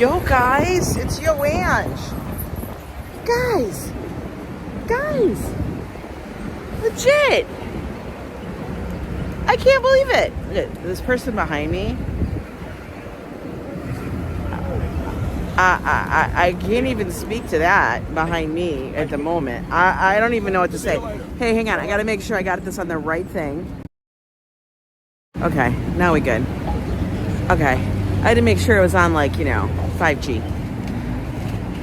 Yo, guys, it's Yo Ange. Guys, legit. I can't believe it. Look at this person behind me. I can't even speak to that behind me at the moment. I don't even know what to say. Hey, hang on. I got to make sure I got this on the right thing. Okay, now we good. Okay. I had to make sure it was on, like, you know, 5G.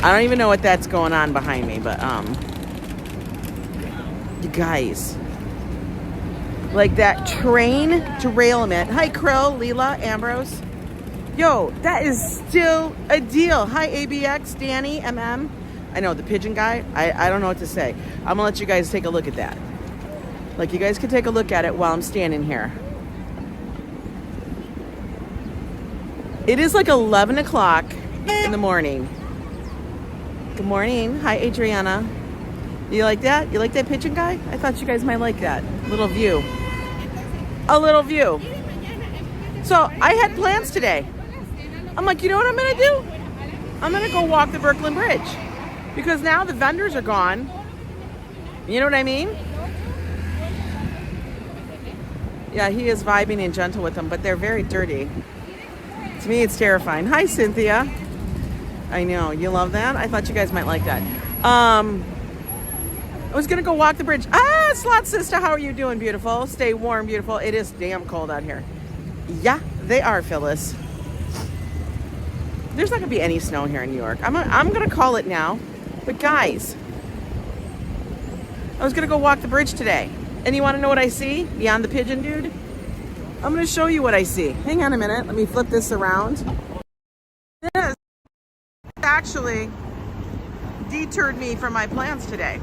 I don't even know what that's going on behind me, but, you guys. Like that train derailment. Hi, Krill, Leela, Ambrose. Yo, that is still a deal. Hi, ABX, Danny, MM. I know, the pigeon guy. I don't know what to say. I'm going to let you guys take a look at that. Like, you guys can take a look at it while I'm standing here. It is like 11 o'clock in the morning. Good morning. Hi, Adriana. You like that? You like that pigeon guy? I thought you guys might like that. Little view. A little view. So, I had plans today. I'm like, you know what I'm going to do? I'm going to go walk the Brooklyn Bridge. Because now the vendors are gone. You know what I mean? Yeah, he is vibing and gentle with them, but they're very dirty. To me, it's terrifying. Hi, Cynthia. I know. You love that? I thought you guys might like that. I was going to go walk the bridge. Ah, Slot Sister, how are you doing, beautiful? Stay warm, beautiful. It is damn cold out here. Yeah, they are, Phyllis. There's not going to be any snow here in New York. I'm going to call it now. But, guys, I was going to go walk the bridge today. And you want to know what I see beyond the pigeon dude? I'm going to show you what I see. Hang on a minute. Let me flip this around. This actually detoured me from my plans today.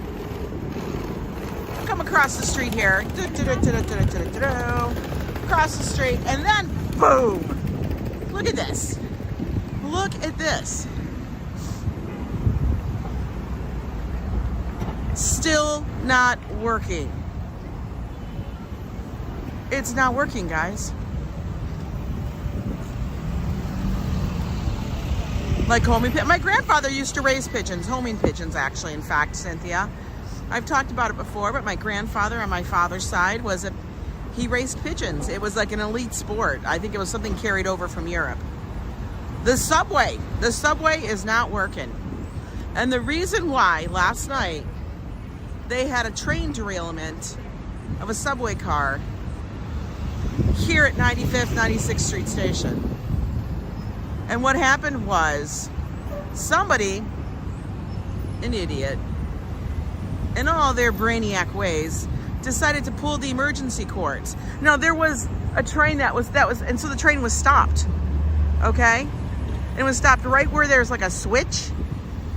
Come across the street here. Across the street. And then, boom. Look at this. Look at this. Still not working. It's not working, guys. Like homing pigeons. My grandfather used to raise pigeons, homing pigeons, actually, in fact, Cynthia. I've talked about it before, but my grandfather on my father's side he raised pigeons. It was like an elite sport. I think it was something carried over from Europe. The subway is not working. And the reason why, last night, they had a train derailment of a subway car here at 95th, 96th Street Station. And what happened was somebody, an idiot, in all their brainiac ways, decided to pull the emergency cords. Now, there was a train and so the train was stopped, okay? And it was stopped right where there's like a switch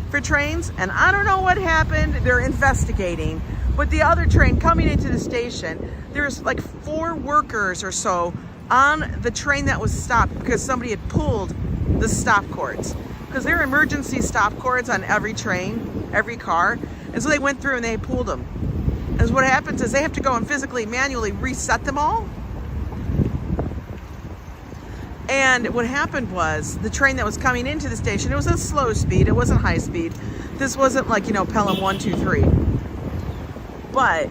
for trains, and I don't know what happened. They're investigating. But the other train coming into the station, there's like 4 workers or so on the train that was stopped because somebody had pulled the stop cords. Because there are emergency stop cords on every train, every car. And so they went through and they pulled them. And what happens is they have to go and physically, manually reset them all. And what happened was the train that was coming into the station, it was a slow speed. It wasn't high speed. This wasn't like, you know, Pelham 1, 2, 3. But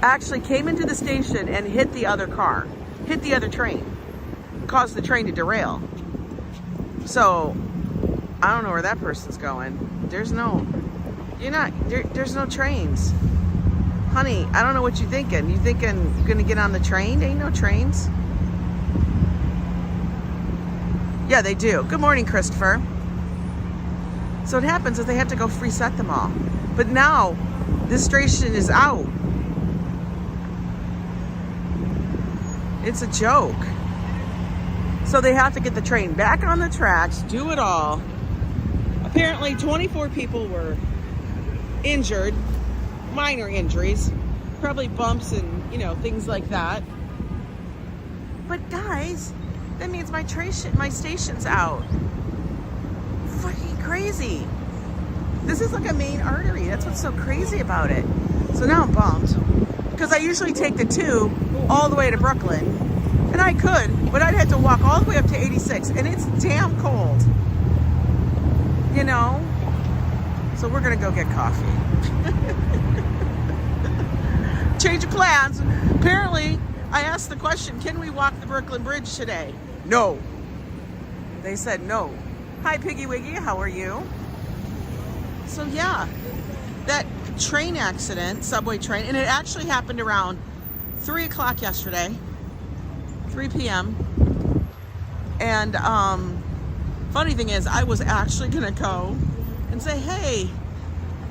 actually came into the station and hit the other car, hit the other train, caused the train to derail. So I don't know where that person's going. There's no trains. Honey, I don't know what you're thinking. You thinking you're gonna get on the train? There ain't no trains. Yeah, they do. Good morning, Christopher. So what happens is they have to go reset them all. But now this station is out. It's a joke. So they have to get the train back on the tracks, do it all. Apparently 24 people were injured, minor injuries, probably bumps and, you know, things like that. But guys, that means my station's out. Fucking crazy. This is like a main artery. That's what's so crazy about it. So now I'm bummed. Because I usually take the 2 all the way to Brooklyn. And I could, but I'd have to walk all the way up to 86. And it's damn cold. you know? So we're gonna go get coffee. Change of plans. Apparently, I asked the question, can we walk the Brooklyn Bridge today? No. They said no. Hi, Piggy Wiggy, how are you? So yeah, that train accident, subway train, and it actually happened around 3 o'clock yesterday, 3 p.m. And funny thing is, I was actually gonna go and say, hey,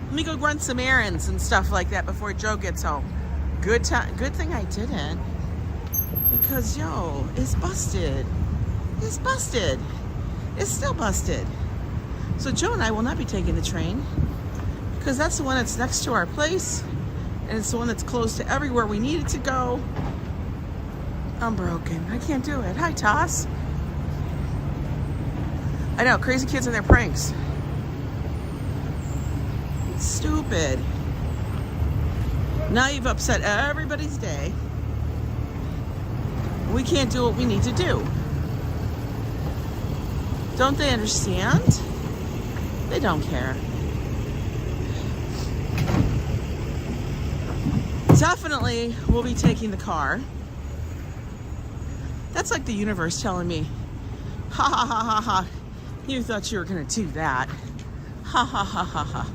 let me go run some errands and stuff like that before Joe gets home. Good thing I didn't, because yo, it's busted. It's busted. It's still busted. So Joe and I will not be taking the train, because that's the one that's next to our place, and it's the one that's close to everywhere we needed to go. I'm broken. I can't do it. Hi, Toss. I know, crazy kids and their pranks. Stupid. Now you've upset everybody's day. We can't do what we need to do. Don't they understand? They don't care. Definitely we'll be taking the car. That's like the universe telling me, ha ha ha ha ha, you thought you were gonna do that. Ha ha ha ha ha.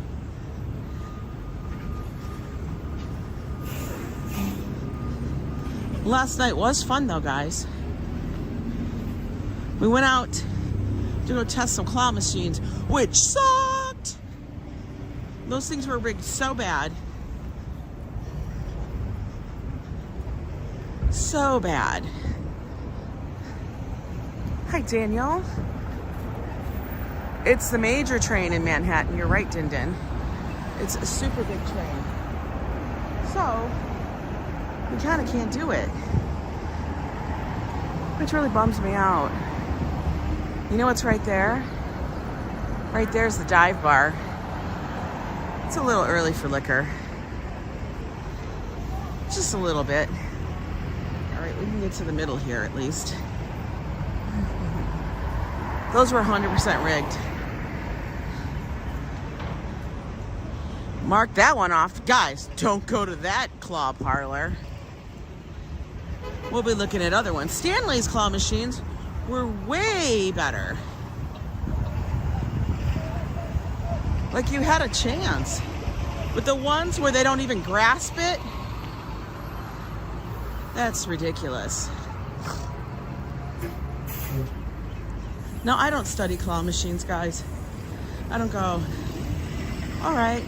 Last night was fun though, guys. We went out to go test some claw machines, which sucked. Those things were rigged so bad. So bad. Hi, Daniel. It's the major train in Manhattan. You're right, Din Din. It's a super big train. So, we kind of can't do it. Which really bums me out. You know what's right there? Right there's the dive bar. It's a little early for liquor. Just a little bit. All right, we can get to the middle here at least. Those were 100% rigged. Mark that one off. Guys, don't go to that claw parlor. We'll be looking at other ones. Stanley's claw machines were way better. Like you had a chance. But the ones where they don't even grasp it, that's ridiculous. No, I don't study claw machines, guys. I don't go, all right.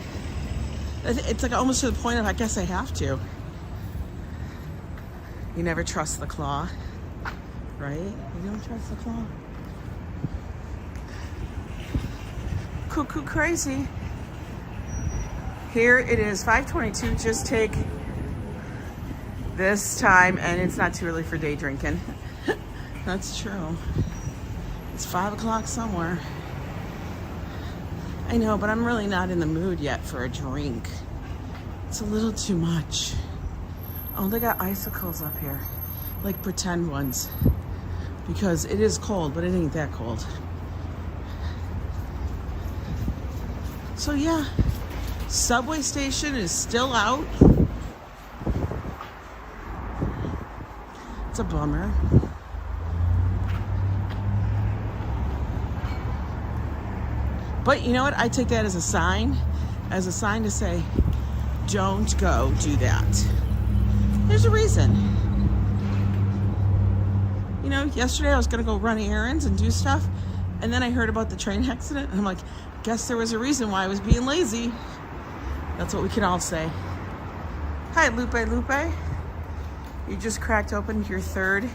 It's like almost to the point of, I guess I have to. You never trust the claw, right? You don't trust the claw. Cuckoo crazy. Here it is, 5:22. Just take this time, and it's not too early for day drinking. That's true. It's 5 o'clock somewhere. I know, but I'm really not in the mood yet for a drink. It's a little too much. Oh, they got icicles up here, like pretend ones, because it is cold, but it ain't that cold. So yeah, subway station is still out. It's a bummer. But you know what? I take that as a sign to say, don't go do that. There's a reason. You know, yesterday I was gonna go run errands and do stuff, and then I heard about the train accident, and I'm like, guess there was a reason why I was being lazy. That's what we can all say. Hi, Lupe Lupe. You just cracked open your third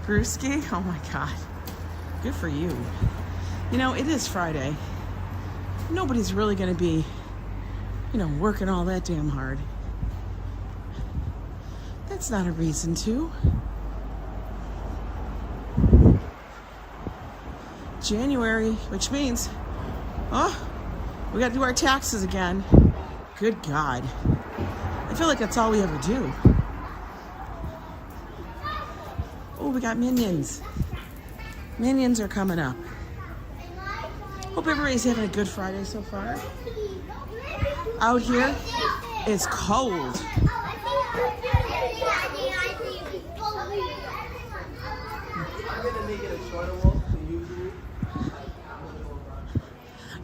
brewski? Oh my God. Good for you. You know, it is Friday. Nobody's really gonna be, you know, working all that damn hard. That's not a reason to. January, which means, oh, we got to do our taxes again. Good God. I feel like that's all we ever do. Oh, we got Minions. Minions are coming up. Hope everybody's having a good Friday so far. Out here, it's cold.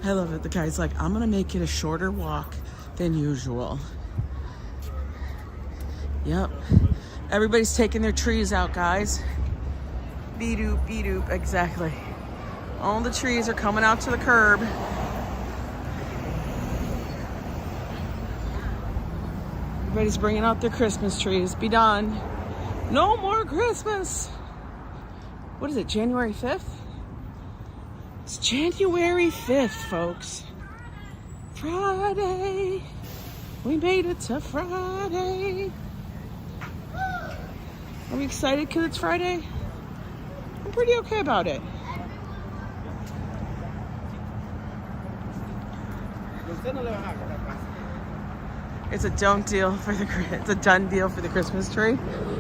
I love it. The guy's like, I'm gonna make it a shorter walk than usual. Yep. Everybody's taking their trees out, guys. Beep-doop, beep-doop, exactly. All the trees are coming out to the curb. Everybody's bringing out their Christmas trees. Be done. No more Christmas. What is it, January 5th? It's January 5th, folks. Friday. We made it to Friday. Are we excited because it's Friday? I'm pretty okay about it. It's a done deal for the Christmas tree.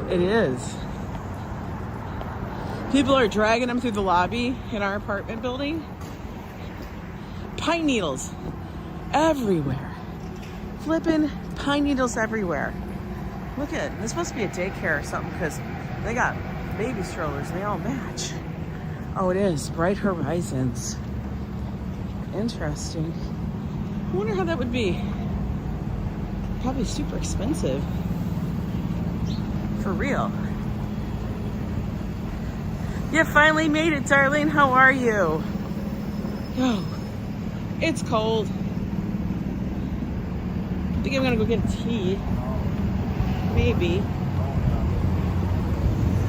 It is. People are dragging them through the lobby in our apartment building. Pine needles everywhere. Flipping pine needles everywhere. Look at it. This must be a daycare or something because they got baby strollers and they all match. Oh, it is. Bright Horizons. Interesting. I wonder how that would be. Probably super expensive. For real. You finally made it, darling. How are you? Oh, it's cold. I think I'm gonna go get a tea. Maybe.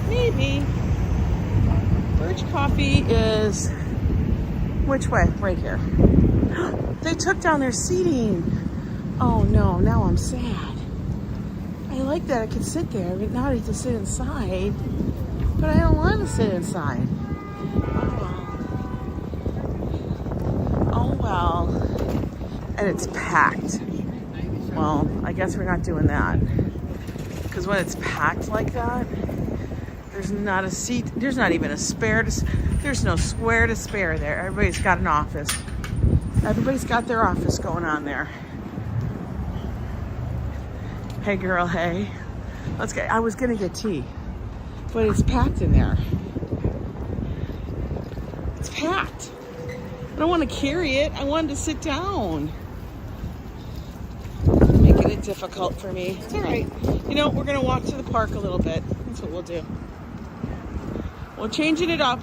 Maybe. Birch Coffee is which way? Right here. They took down their seating. Oh no, now I'm sad. I like that I could sit there, but now I need to sit inside. But I don't want to sit inside. Oh well. And it's packed. Well, I guess we're not doing that. Because when it's packed like that, there's not a seat. There's not even a spare. There's no square to spare there. Everybody's got an office. Everybody's got their office going on there. Hey girl, hey. Let's get, I was gonna get tea, but it's packed in there. It's packed. I don't want to carry it. I wanted to sit down. Making it difficult for me. It's all right. You know, we're gonna walk to the park a little bit. That's what we'll do. We're changing it up.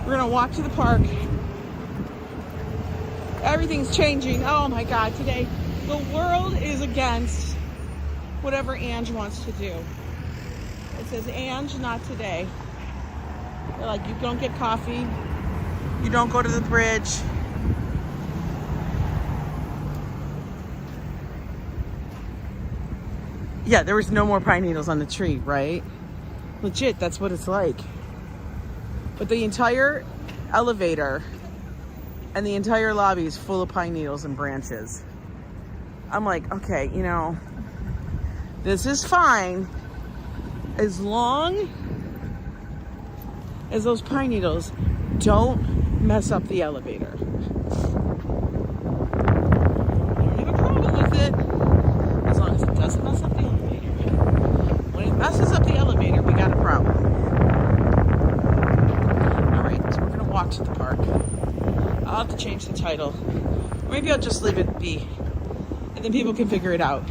We're gonna walk to the park. Everything's changing. Oh my God, today the world is against whatever Ange wants to do. It says, Ange, not today. They're like, you don't get coffee. You don't go to the bridge. Yeah, there was no more pine needles on the tree, right? Legit, that's what it's like. But the entire elevator and the entire lobby is full of pine needles and branches. I'm like, okay, you know, this is fine as long as those pine needles don't mess up the elevator. I don't have a problem with it as long as it doesn't mess up the elevator. When it messes up the elevator, we got a problem. All right, so we're gonna walk to the park. I'll have to change the title. Or maybe I'll just leave it be. And then people can figure it out.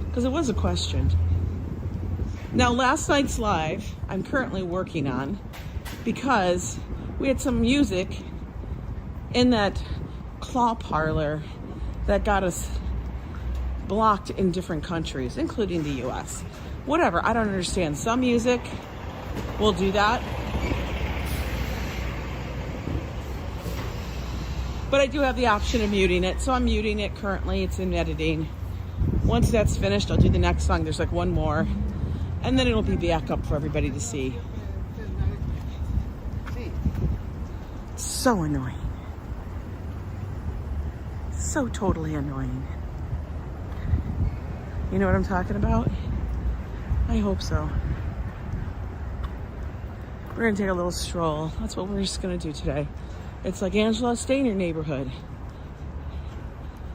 Because it was a question. Now, last night's live, I'm currently working on because we had some music in that claw parlor that got us blocked in different countries, including the US. Whatever, I don't understand. Some music will do that. But I do have the option of muting it, so I'm muting it currently. It's in editing. Once that's finished, I'll do the next song. There's like one more, and then it'll be back up for everybody to see. So annoying. So totally annoying. You know what I'm talking about? I hope so. We're gonna take a little stroll. That's what we're just gonna do today. It's like, Angela, stay in your neighborhood.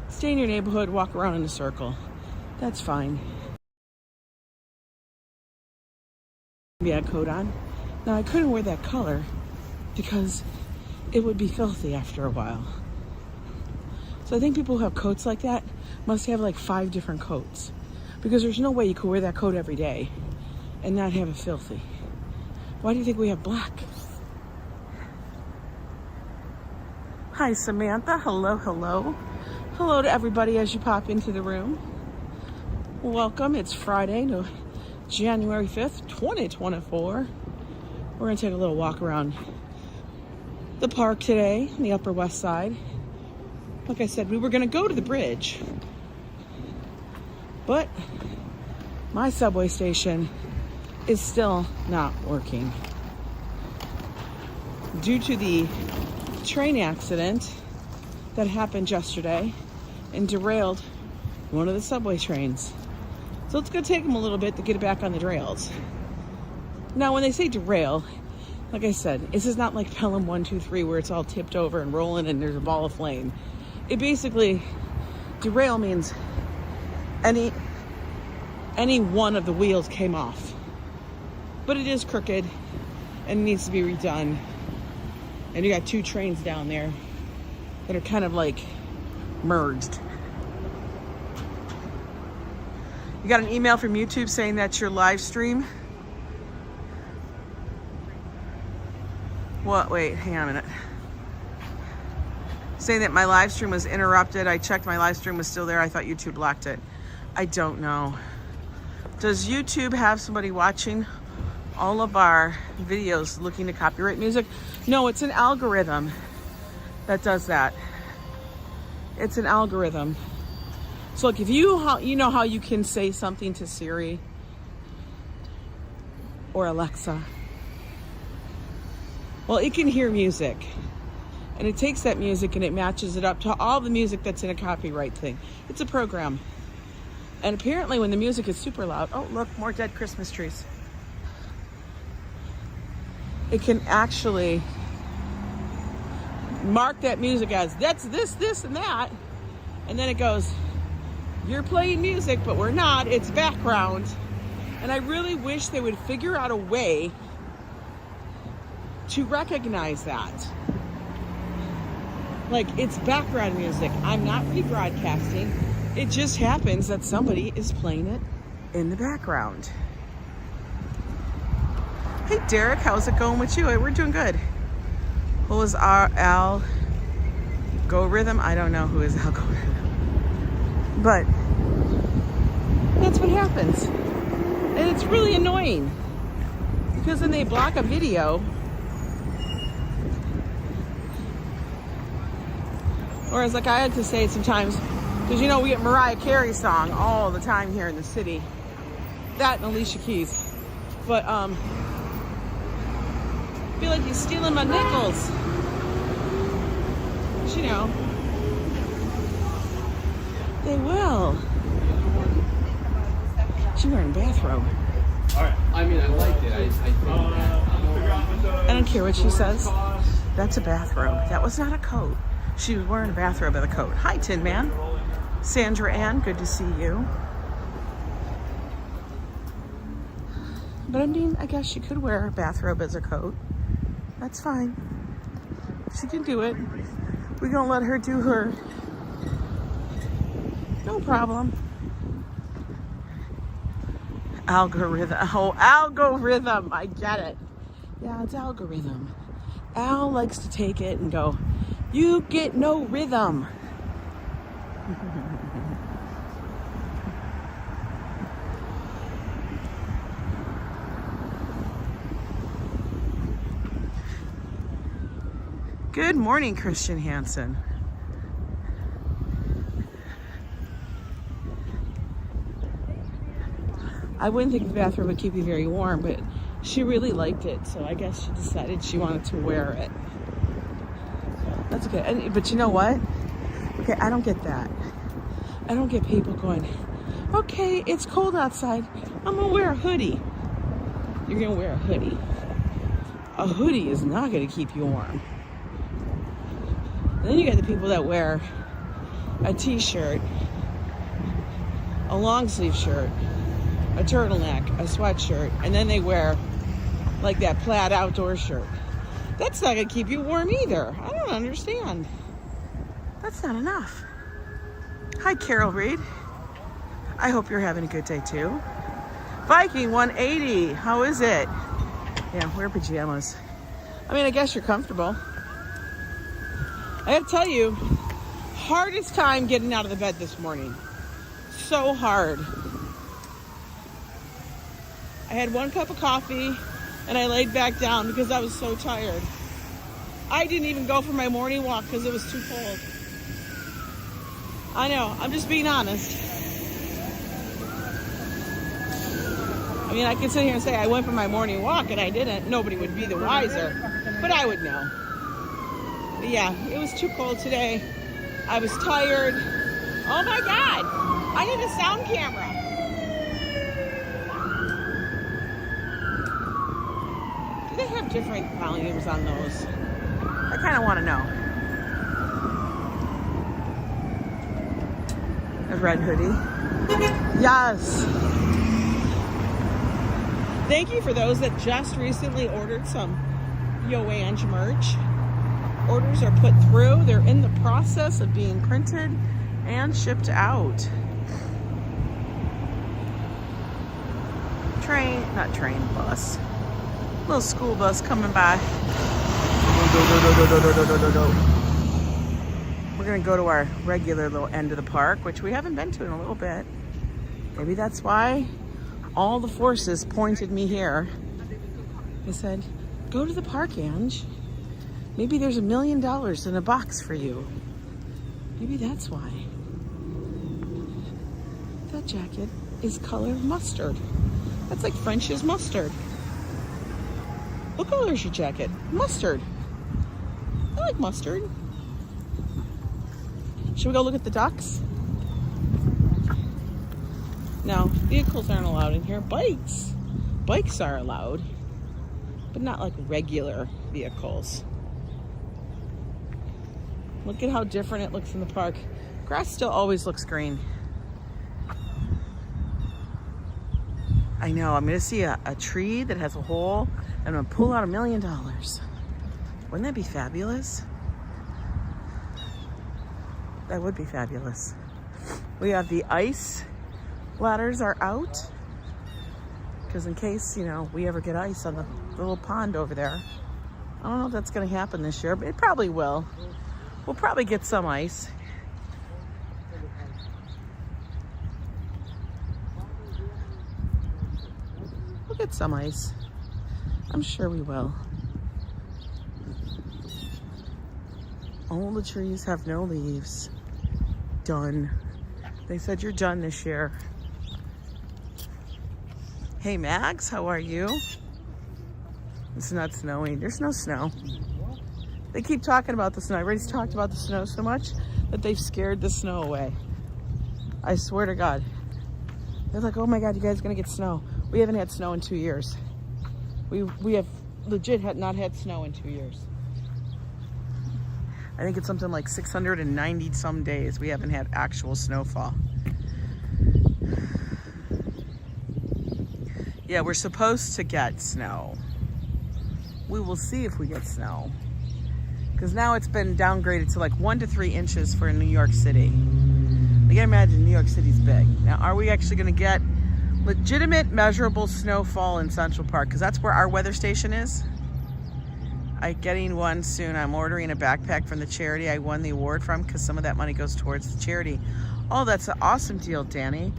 Stay in your neighborhood, walk around in a circle. That's fine. Maybe I had a coat on. Now, I couldn't wear that color because it would be filthy after a while. So I think people who have coats like that must have like 5 different coats, because there's no way you could wear that coat every day and not have it filthy. Why do you think we have black? Hi, Samantha. Hello, hello. Hello to everybody as you pop into the room. Welcome. It's Friday, no, January 5th, 2024. We're going to take a little walk around the park today on the Upper West Side. Like I said, we were going to go to the bridge, but my subway station is still not working due to the train accident that happened yesterday and derailed one of the subway trains. So it's going to take them a little bit to get it back on the rails. Now, when they say derail, like I said, this is not like Pelham 1, 2, 3 where it's all tipped over and rolling and there's a ball of flame. It basically, derail means any one of the wheels came off. But it is crooked and needs to be redone. And you got 2 trains down there that are kind of like merged. You got an email from YouTube saying that's your live stream? What? Wait, hang on a minute. Saying that my live stream was interrupted. I checked, my live stream was still there. I thought YouTube blocked it. I don't know. Does YouTube have somebody watching all of our videos looking to copyright music? No, it's an algorithm that does that. It's an algorithm. So look, if you know how you can say something to Siri or Alexa, well, it can hear music, and it takes that music and it matches it up to all the music that's in a copyright thing. It's a program. And apparently when the music is super loud, oh look, more dead Christmas trees. It can actually mark that music as that's this, this, and that. And then it goes, you're playing music, but we're not, it's background. And I really wish they would figure out a way to recognize that. Like, it's background music. I'm not rebroadcasting. It just happens that somebody is playing it in the background. Hey Derek, how's it going with you? We're doing good. Who is our algorithm? I don't know who is algorithm. But that's what happens. And it's really annoying. Because then they block a video. Whereas, like I had to say sometimes, because you know we get Mariah Carey song all the time here in the city. That and Alicia Keys. But I feel like you're stealing my nickels. But, you know, they will. She's wearing a bathrobe. All right. I mean, I liked it. I think I don't care what she says. That's a bathrobe. That was not a coat. She was wearing a bathrobe with a coat. Hi, Tin Man. Sandra Ann, good to see you. But I mean, I guess she could wear a bathrobe as a coat. That's fine. She can do it. We're gonna let her do her. No problem. Algorithm. Oh, algorithm. I get it. Yeah, it's algorithm. Al likes to take it and go, you get no rhythm. Good morning, Christian Hansen. I wouldn't think the bathroom would keep you very warm, but she really liked it, so I guess she decided she wanted to wear it. That's okay. But you know what? Okay, I don't get that. I don't get people going, okay, it's cold outside, I'm gonna wear a hoodie. You're gonna wear a hoodie. A hoodie is not gonna keep you warm. And then you get the people that wear a t-shirt, a long sleeve shirt, a turtleneck, a sweatshirt, and then they wear like that plaid outdoor shirt. That's not gonna keep you warm either. I don't understand. That's not enough. Hi, Carol Reed. I hope you're having a good day too. Viking 180, how is it? Yeah, wear pajamas. I mean, I guess you're comfortable. I gotta tell you, hardest time getting out of the bed this morning. So hard. I had 1 cup of coffee and I laid back down because I was so tired. I didn't even go for my morning walk because it was too cold. I know, I'm just being honest. I mean, I could sit here and say I went for my morning walk and I didn't. Nobody would be the wiser, but I would know. But yeah, it was too cold today. I was tired. Oh my God, I need a sound camera. Do they have different volumes on those? I kind of want to know. A red hoodie. Yes. Thank you for those that just recently ordered some Yo Ange merch. Orders are put through. They're in the process of being printed and shipped out. Bus. Little school bus coming by. We're gonna go to our regular little end of the park, which we haven't been to in a little bit. Maybe that's why all the forces pointed me here. They said, go to the park, Ange. Maybe there's $1 million in a box for you. Maybe that's why. That jacket is color mustard. That's like French's mustard. What color is your jacket? Mustard. I like mustard. Should we go look at the ducks? No, vehicles aren't allowed in here. Bikes are allowed, but not like regular vehicles. Look at how different it looks in the park. Grass still always looks green. I know, I'm gonna see a tree that has a hole and I'm gonna pull out $1 million. Wouldn't that be fabulous? That would be fabulous. We have the ice ladders are out because in case, you know, we ever get ice on the little pond over there. I don't know if that's gonna happen this year, but it probably will. We'll probably get some ice. We'll get some ice. I'm sure we will. All the trees have no leaves. Done. They said you're done this year. Hey Max, how are you? It's not snowing. There's no snow. They keep talking about the snow. Everybody's talked about the snow so much that they've scared the snow away. I swear to God. They're like, oh my God, you guys are gonna get snow. We haven't had snow in 2 years. We have legit not had snow in 2 years. I think it's something like 690 some days we haven't had actual snowfall. Yeah, we're supposed to get snow. We will see if we get snow. Because now it's been downgraded to like 1 to 3 inches for New York City. You can imagine New York City's big. Now, are we actually gonna get legitimate measurable snowfall in Central Park? Because that's where our weather station is. I'm getting one soon. I'm ordering a backpack from the charity I won the award from because some of that money goes towards the charity. Oh, that's an awesome deal, Danny.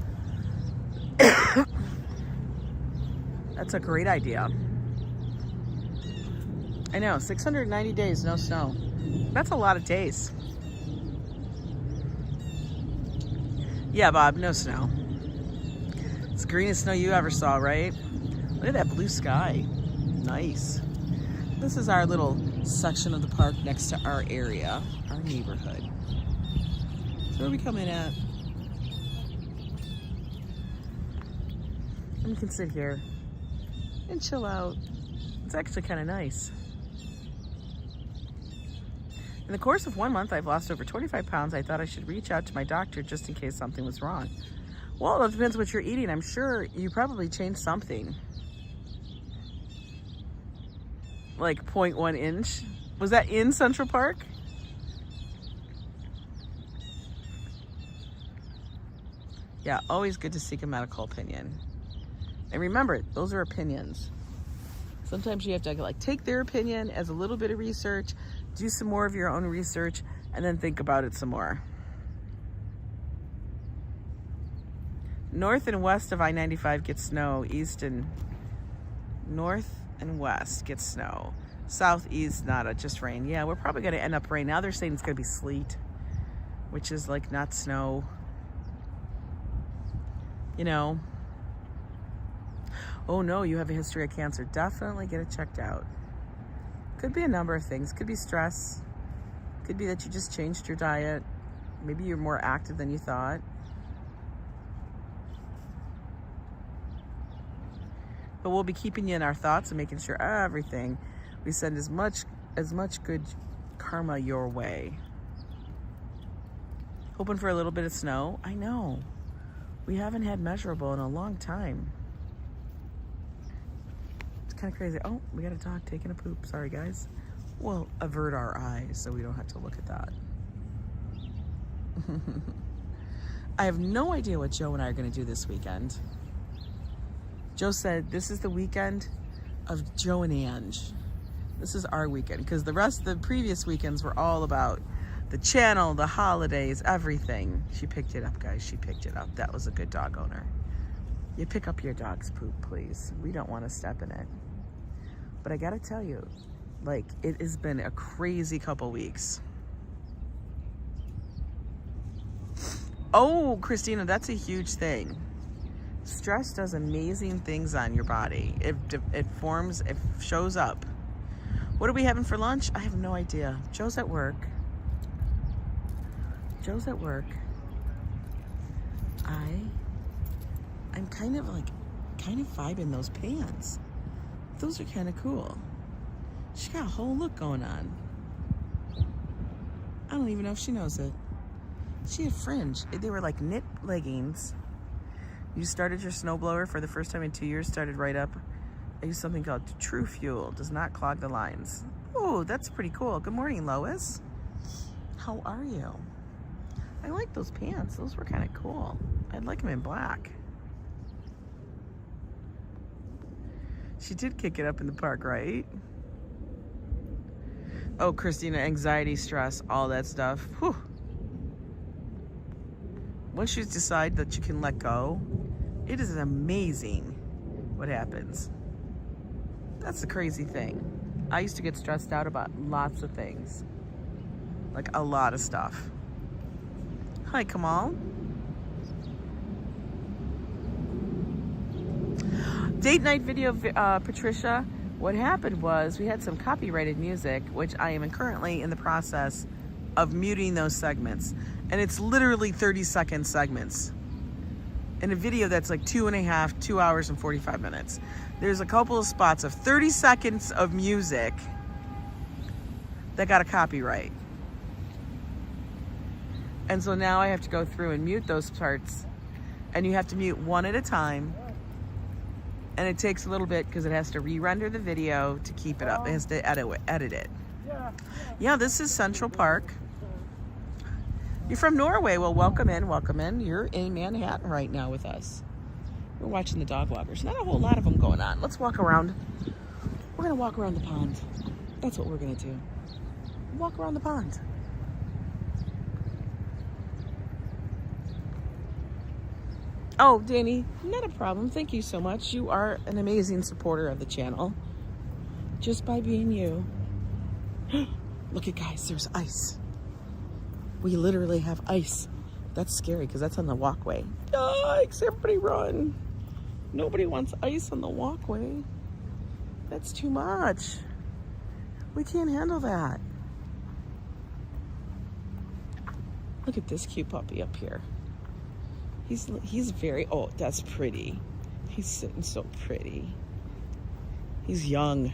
That's a great idea. I know, 690 days, no snow. That's a lot of days. Yeah, Bob, no snow. It's the greenest snow you ever saw, right? Look at that blue sky. Nice. This is our little section of the park next to our area, our neighborhood. So where are we coming at? And we can sit here and chill out. It's actually kind of nice. In the course of 1 month, I've lost over 25 pounds. I thought I should reach out to my doctor just in case something was wrong. Well, it depends what you're eating. I'm sure you probably changed something. Like 0.1 inch. Was that in Central Park? Yeah, always good to seek a medical opinion. And remember, those are opinions. Sometimes you have to like take their opinion as a little bit of research, do some more of your own research, and then think about it some more. North and west of I-95 get snow. East and north and west get snow. Southeast, nada, just rain. Yeah, we're probably going to end up rain. Now they're saying it's going to be sleet, which is like not snow. You know. Oh no, you have a history of cancer. Definitely get it checked out. Could be a number of things. Could be stress. Could be that you just changed your diet. Maybe you're more active than you thought. But we'll be keeping you in our thoughts and making sure everything, we send as much good karma your way. Hoping for a little bit of snow. I know. We haven't had measurable in a long time. It's kind of crazy. Oh, we got a dog taking a poop. Sorry, guys. We'll avert our eyes so we don't have to look at that. I have no idea what Joe and I are going to do this weekend. Joe said this is the weekend of Joe and Ange. This is our weekend because the previous weekends were all about the channel, the holidays, everything. She picked it up, guys. She picked it up. That was a good dog owner. You pick up your dog's poop, please. We don't want to step in it. But I got to tell you, like, it has been a crazy couple weeks. Oh, Christina, that's a huge thing. Stress does amazing things on your body. It shows up. What are we having for lunch? I have no idea. Joe's at work. I'm kind of vibing those pants. Those are kind of cool. She got a whole look going on. I don't even know if she knows it. She had fringe. They were like knit leggings. You started your snowblower for the first time in 2 years, started right up. I use something called True Fuel. Does not clog the lines. Oh, that's pretty cool. Good morning, Lois. How are you? I like those pants. Those were kind of cool. I'd like them in black. She did kick it up in the park, right? Oh, Christina, anxiety, stress, all that stuff. Whew. Once you decide that you can let go, it is amazing what happens. That's the crazy thing. I used to get stressed out about lots of things. Like a lot of stuff. Hi, Kamal. Date night video, Patricia. What happened was we had some copyrighted music, which I am currently in the process of muting those segments. And it's literally 30-second segments. In a video that's like 2 hours and 45 minutes. There's a couple of spots of 30 seconds of music that got a copyright. And so now I have to go through and mute those parts. And you have to mute one at a time. And it takes a little bit because it has to re-render the video to keep it up. It has to edit it. Yeah, this is Central Park. You're from Norway. Well, welcome in, welcome in. You're in Manhattan right now with us. We're watching the dog walkers. Not a whole lot of them going on. Let's walk around. We're going to walk around the pond. That's what we're going to do. Walk around the pond. Oh, Danny, not a problem. Thank you so much. You are an amazing supporter of the channel. Just by being you. Look at guys, there's ice. We literally have ice. That's scary because that's on the walkway. Yikes, everybody run. Nobody wants ice on the walkway. That's too much. We can't handle that. Look at this cute puppy up here. He's very, oh, that's pretty. He's sitting so pretty. He's young.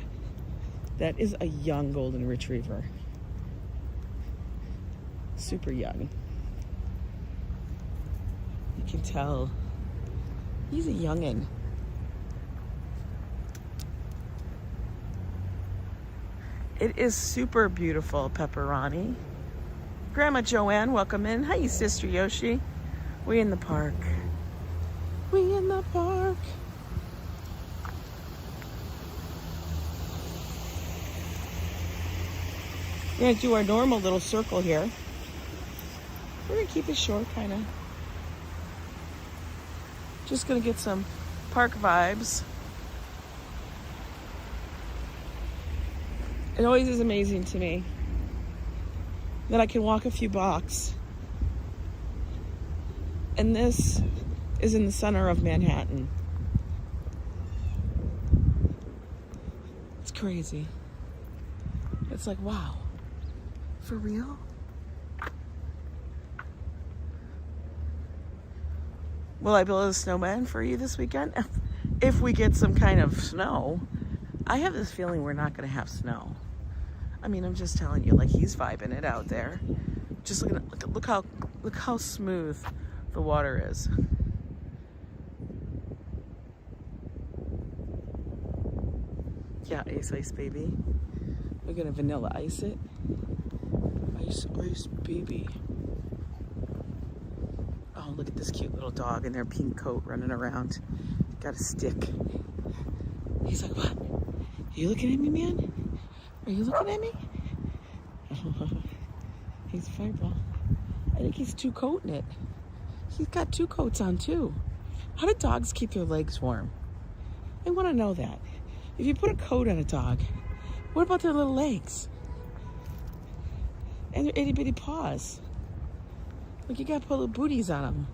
That is a young golden retriever. super young. You can tell he's a youngin'. It is super beautiful, Pepperoni. Grandma Joanne, welcome in. Hi, Sister Yoshi. We in the park. We in the park. We're gonna do our normal little circle here. We're gonna keep it short, kind of. Just gonna get some park vibes. It always is amazing to me that I can walk a few blocks. And this is in the center of Manhattan. It's crazy. It's like, wow, for real? Will I build a snowman for you this weekend? If we get some kind of snow. I have this feeling we're not gonna have snow. I mean, I'm just telling you, like, he's vibing it out there. Just look how smooth the water is. Yeah, ice baby. We're gonna vanilla ice it. Ice baby. Oh, look at this cute little dog in their pink coat running around. Got a stick. He's like, what? Are you looking at me, man? Are you looking at me? He's fireball. I think he's two-coating it. He's got two coats on, too. How do dogs keep their legs warm? I want to know that. If you put a coat on a dog, what about their little legs? And their itty-bitty paws? Like, you got to put little booties on them.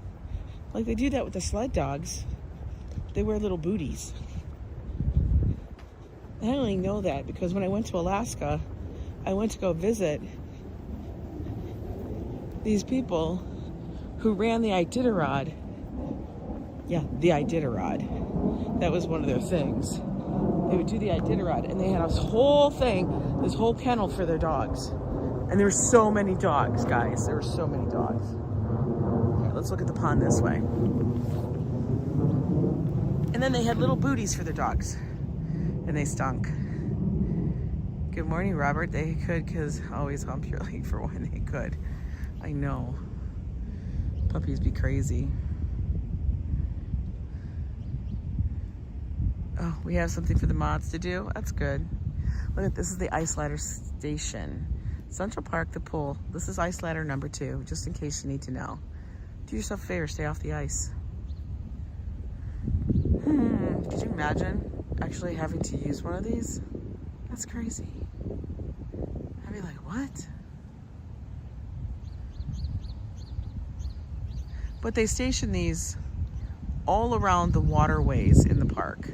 Like they do that with the sled dogs. They wear little booties. I only know that because when I went to Alaska, I went to go visit these people who ran the Iditarod. Yeah, the Iditarod. That was one of their things. They would do the Iditarod, and they had this whole thing, this whole kennel for their dogs. And there were so many dogs, guys. There were so many dogs. Here, let's look at the pond this way. And then they had little booties for their dogs. And they stunk. Good morning, Robert. They could, because always hump your leg for when they could. I know. Puppies be crazy. Oh, we have something for the mods to do. That's good. Look at this is the ice ladder station. Central Park, the pool. This is ice ladder number 2, just in case you need to know. Do yourself a favor, stay off the ice. Could you imagine actually having to use one of these? That's crazy. I'd be like, what? But they station these all around the waterways in the park.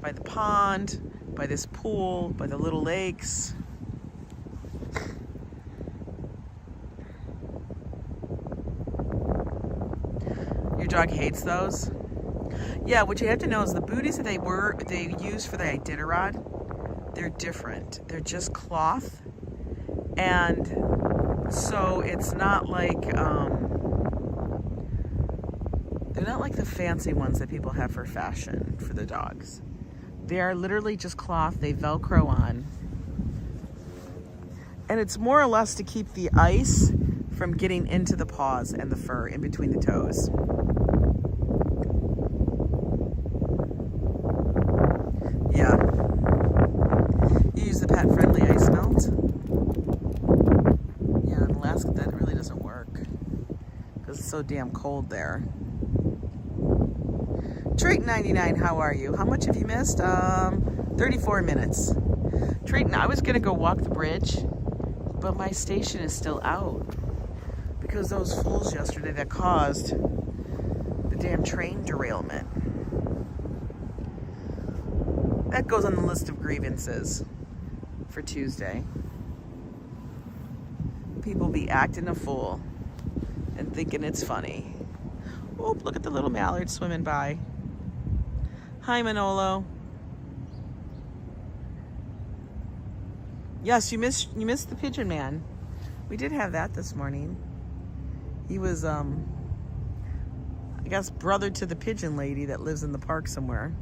By the pond, by this pool, by the little lakes. Your dog hates those? Yeah, what you have to know is the booties that they use for the Iditarod, they're different. They're just cloth. And so it's not like, they're not like the fancy ones that people have for fashion for the dogs. They are literally just cloth. They Velcro on. And it's more or less to keep the ice from getting into the paws and the fur in between the toes. Yeah. You use the pet-friendly ice melt. Yeah, in Alaska that really doesn't work because it's so damn cold there. Trayton99, how are you? How much have you missed? 34 minutes. Trayton, I was gonna go walk the bridge, but my station is still out because those fools yesterday that caused the damn train derailment. That goes on the list of grievances for Tuesday. People be acting a fool and thinking it's funny. Oh, look at the little mallard swimming by. Hi, Manolo. Yes, you missed the pigeon man. We did have that this morning. He was, I guess, brother to the pigeon lady that lives in the park somewhere.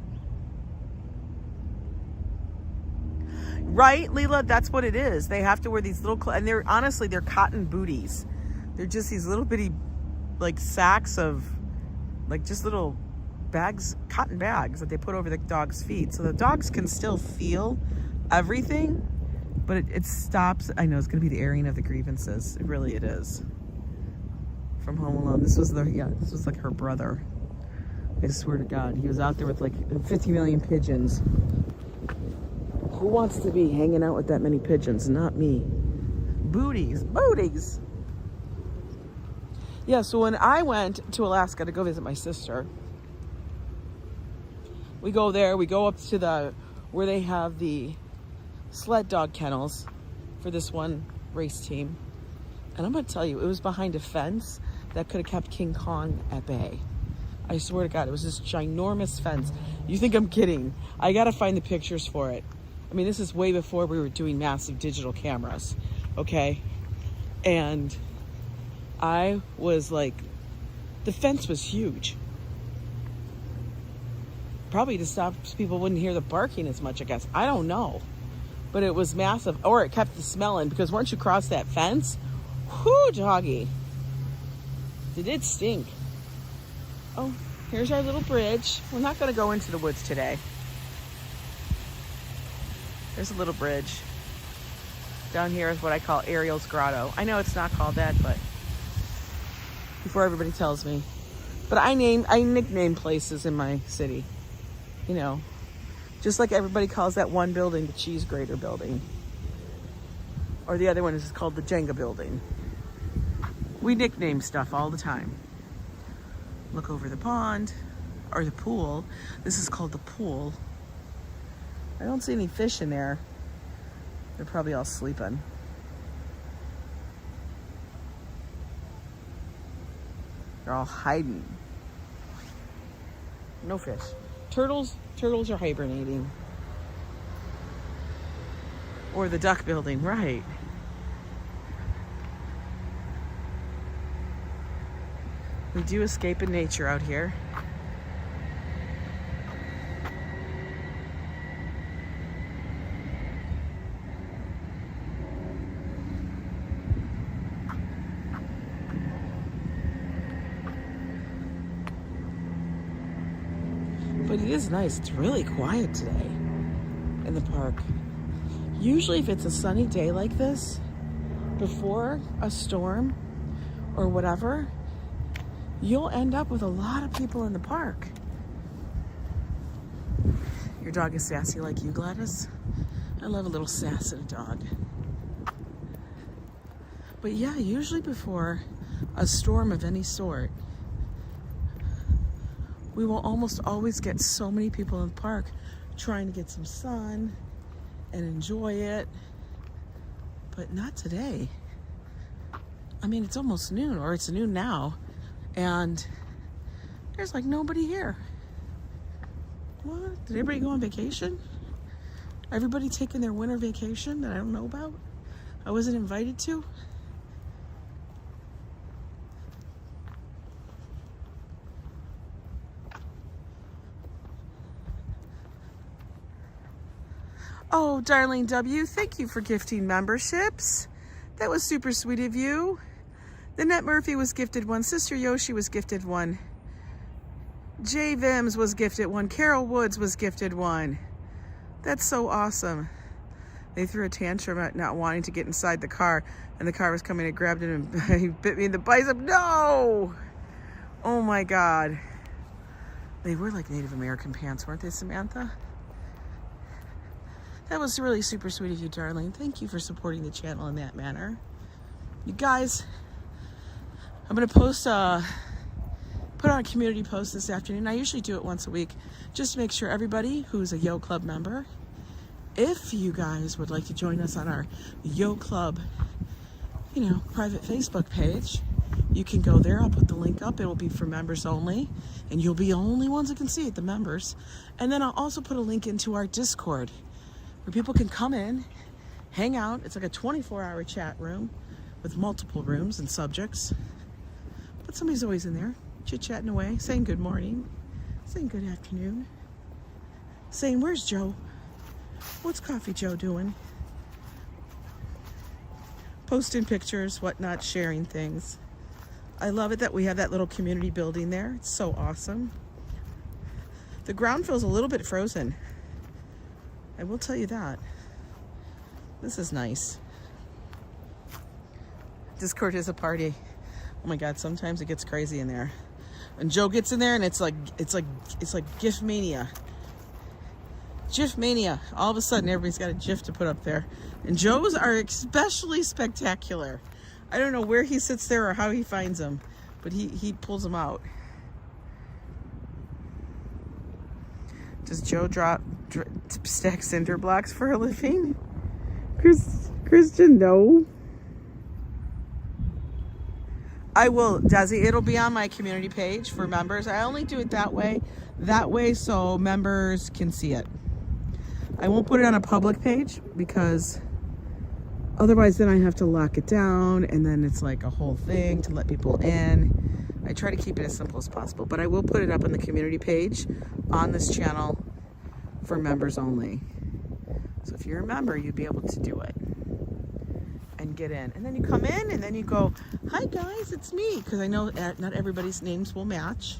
Right, Leela? That's what it is. They have to wear these little, and they're, honestly, they're cotton booties. They're just these little bitty, like, sacks of, like, just little bags, cotton bags that they put over the dog's feet. So the dogs can still feel everything, but it stops. I know it's going to be the airing of the grievances. It really, it is. From Home Alone. This was this was like her brother. I swear to God. He was out there with like 50 million pigeons. Who wants to be hanging out with that many pigeons? Not me. Booties. Booties. Yeah, so when I went to Alaska to go visit my sister, we go there, we go up to where they have the sled dog kennels for this one race team. And I'm going to tell you, it was behind a fence that could have kept King Kong at bay. I swear to God, it was this ginormous fence. You think I'm kidding? I got to find the pictures for it. I mean, this is way before we were doing massive digital cameras, okay? And I was like, the fence was huge. Probably to stop people wouldn't hear the barking as much, I guess. I don't know. But it was massive. Or it kept the smell in, because once you cross that fence, whoo, doggy. Did it stink? Oh, here's our little bridge. We're not going to go into the woods today. There's a little bridge. Down here is what I call Ariel's Grotto. I know it's not called that, but before everybody tells me. But I nickname places in my city. You know, just like everybody calls that one building the cheese grater building. Or the other one is called the Jenga building. We nickname stuff all the time. Look over the pond, or the pool. This is called the pool. I don't see any fish in there. They're probably all sleeping. They're all hiding. No fish. Turtles are hibernating. Or the duck building, right. We do escape in nature out here. But it is nice. It's really quiet today in the park. Usually if it's a sunny day like this, before a storm or whatever, you'll end up with a lot of people in the park. Your dog is sassy like you, Gladys? I love a little sass in a dog. But yeah, usually before a storm of any sort, we will almost always get so many people in the park trying to get some sun and enjoy it. But not today. I mean, it's almost noon, or it's noon now, and there's like nobody here. What? Did everybody go on vacation? Everybody taking their winter vacation that I don't know about? I wasn't invited to? Oh, Darlene W., thank you for gifting memberships. That was super sweet of you. Lynette Murphy was gifted one. Sister Yoshi was gifted one. Jay Vims was gifted one. Carol Woods was gifted one. That's so awesome. They threw a tantrum at not wanting to get inside the car, and the car was coming and grabbed him and he bit me in the bicep. No! Oh my God. They were like Native American pants, weren't they, Samantha? That was really super sweet of you, Darlene. Thank you for supporting the channel in that manner. You guys, I'm going to put out a community post this afternoon. I usually do it once a week, just to make sure everybody who's a Yo Club member, if you guys would like to join us on our Yo Club, private Facebook page, you can go there. I'll put the link up. It will be for members only, and you'll be the only ones that can see it, the members. And then I'll also put a link into our Discord, where people can come in, hang out. It's like a 24-hour chat room with multiple rooms and subjects. But somebody's always in there, chit-chatting away, saying good morning, saying good afternoon, saying, where's Joe? What's Coffee Joe doing? Posting pictures, whatnot, sharing things. I love it that we have that little community building there. It's so awesome. The ground feels a little bit frozen. I will tell you that. This is nice. Discord is a party. Oh my God, sometimes it gets crazy in there. And Joe gets in there and it's like GIF mania. GIF mania. All of a sudden everybody's got a GIF to put up there. And Joe's are especially spectacular. I don't know where he sits there or how he finds them, but he pulls them out. Does Joe stack cinder blocks for a living? Christian, no. I will, Desi. It'll be on my community page for members. I only do it that way so members can see it. I won't put it on a public page because otherwise then I have to lock it down and then it's like a whole thing to let people in. I try to keep it as simple as possible, but I will put it up on the community page on this channel for members only. So if you're a member, you'd be able to do it and get in. And then you come in and then you go, hi guys, it's me. Because I know not everybody's names will match.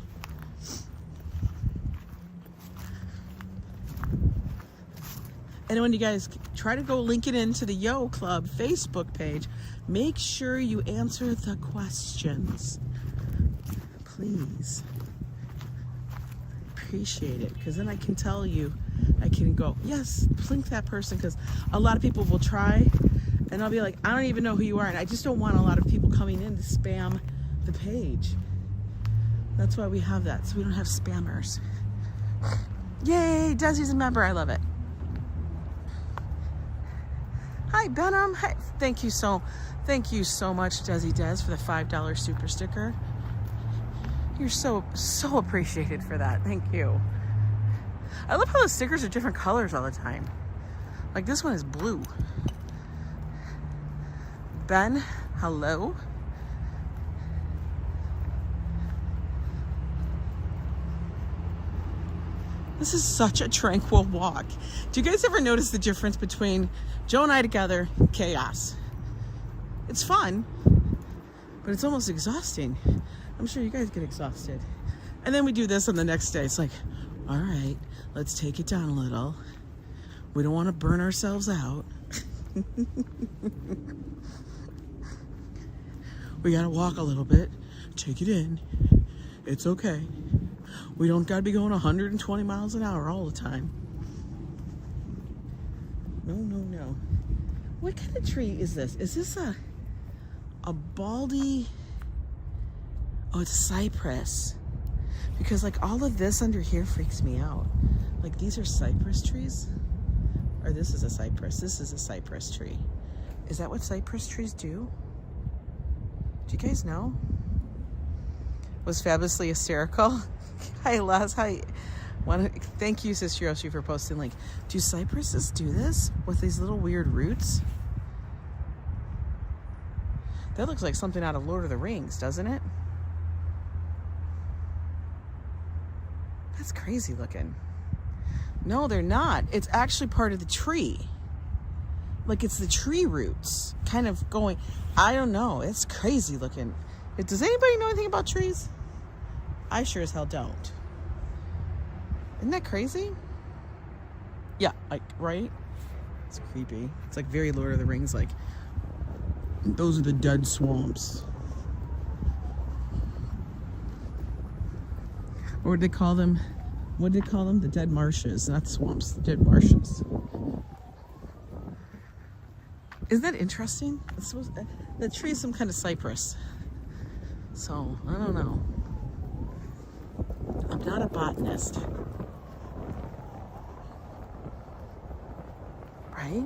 And when you guys try to go link it into the Yo Club Facebook page, make sure you answer the questions. Please. Appreciate it. Because then I can tell you, I can go, yes, link that person. Because a lot of people will try and I'll be like, I don't even know who you are. And I just don't want a lot of people coming in to spam the page. That's why we have that. So we don't have spammers. Yay, Desi's a member. I love it. Hi, Benham. Hi. Thank you so much, Desi Des, for the $5 super sticker. You're so appreciated for that. Thank you. I love how the stickers are different colors all the time. Like this one is blue. Ben, hello. This is such a tranquil walk. Do you guys ever notice the difference between Joe and I together? Chaos. It's fun, but it's almost exhausting. I'm sure you guys get exhausted. And then we do this on the next day. It's like, all right, let's take it down a little. We don't want to burn ourselves out. We got to walk a little bit. Take it in. It's okay. We don't got to be going 120 miles an hour all the time. No, no, no. What kind of tree is this? Is this a baldy? Oh, it's cypress. Because like all of this under here freaks me out. Like these are cypress trees? Or this is a cypress. This is a cypress tree. Is that what cypress trees do? Do you guys know? Was fabulously hysterical. Hi, Les. Hi. Thank you, Sister Yoshi, for posting link. Do cypresses do this with these little weird roots? That looks like something out of Lord of the Rings, doesn't it? That's crazy looking. No, they're not. It's actually part of the tree. Like it's the tree roots kind of going, I don't know. It's crazy looking. Does anybody know anything about trees? I sure as hell don't. Isn't that crazy? Yeah, like, right? It's creepy. It's like very Lord of the Rings, like, those are the dead swamps. Or what did they call them? What did they call them? The dead marshes, not swamps, the dead marshes. Isn't that interesting? The tree is some kind of cypress. So, I don't know. I'm not a botanist. Right?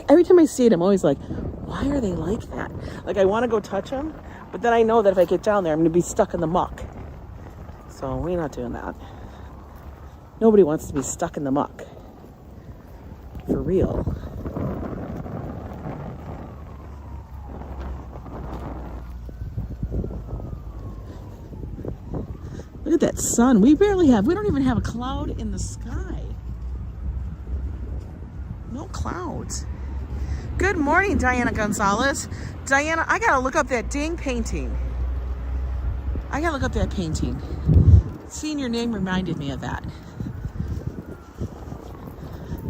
Every time I see it, I'm always like, why are they like that? Like, I want to go touch them, but then I know that if I get down there, I'm going to be stuck in the muck. So, we're not doing that. Nobody wants to be stuck in the muck. For real. Look at that sun. We don't even have a cloud in the sky. No clouds. Good morning, Diana Gonzalez. Diana, I gotta look up that dang painting. Seeing your name reminded me of that.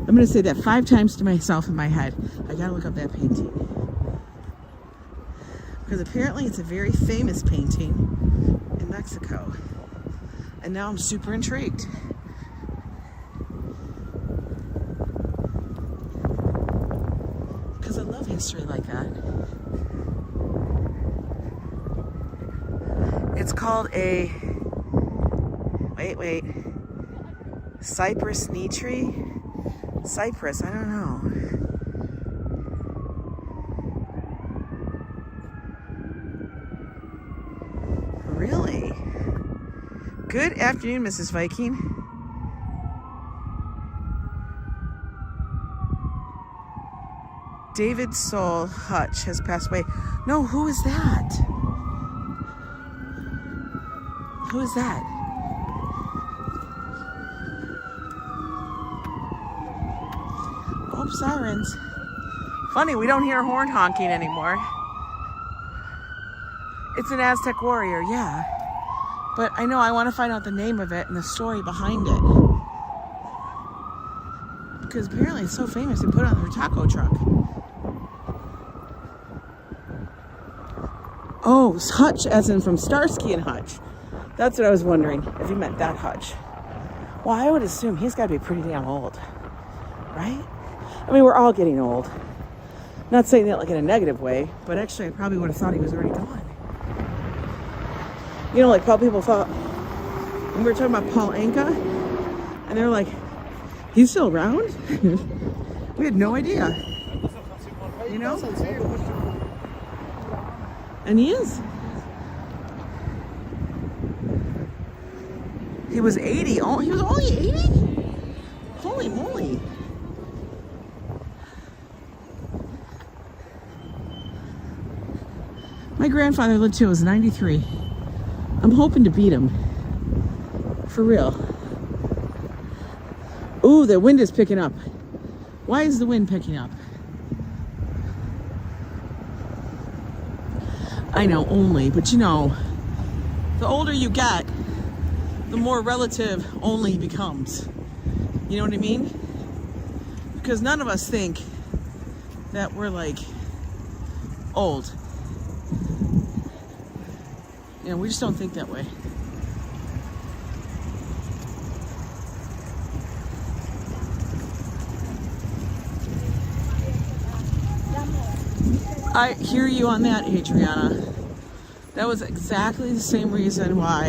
I'm gonna say that 5 times to myself in my head. I gotta look up that painting. Because apparently it's a very famous painting in Mexico. And now I'm super intrigued. Because I love history like that. It's called a, wait, cypress knee tree? Cypress, I don't know. Really? Good afternoon, Mrs. Viking. David Soul Hutch has passed away. No, who is that? Who is that? Oh, sirens. Funny, we don't hear horn honking anymore. It's an Aztec warrior, yeah. But I know I want to find out the name of it and the story behind it. Because apparently it's so famous, they put it on their taco truck. Oh, Hutch, as in from Starsky and Hutch. That's what I was wondering, if you meant that Hutch. Well, I would assume he's got to be pretty damn old, right? I mean, we're all getting old. Not saying that like in a negative way, but actually I probably would have thought he was already gone. You know, like how people thought, when we were talking about Paul Anka, and they're like, he's still around? We had no idea. You know? And he is. He was 80. Oh, he was only 80? Holy moly. My grandfather lived till he was 93. I'm hoping to beat him. For real. Ooh, the wind is picking up. Why is the wind picking up? I know, only, but you know, the older you get, the more relative only becomes. You know what I mean? Because none of us think that we're like old. You know, we just don't think that way. I hear you on that, Adriana. That was exactly the same reason why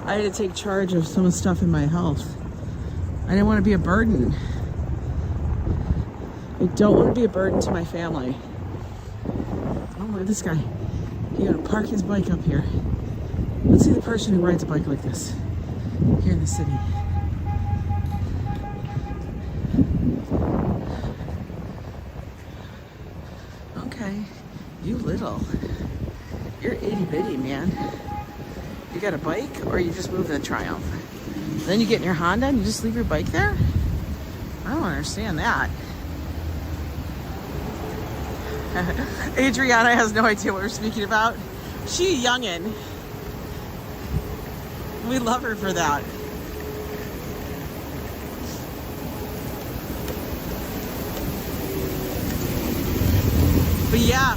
I had to take charge of some of the stuff in my health. I didn't want to be a burden. I don't want to be a burden to my family. Oh, look at this guy. He's gonna park his bike up here. Let's see the person who rides a bike like this here in the city. Okay, you little. You're itty bitty, man. You got a bike, or you just moved in the Triumph? Then you get in your Honda and you just leave your bike there? I don't understand that. Adriana has no idea what we're speaking about. She youngin'. We love her for that. But yeah,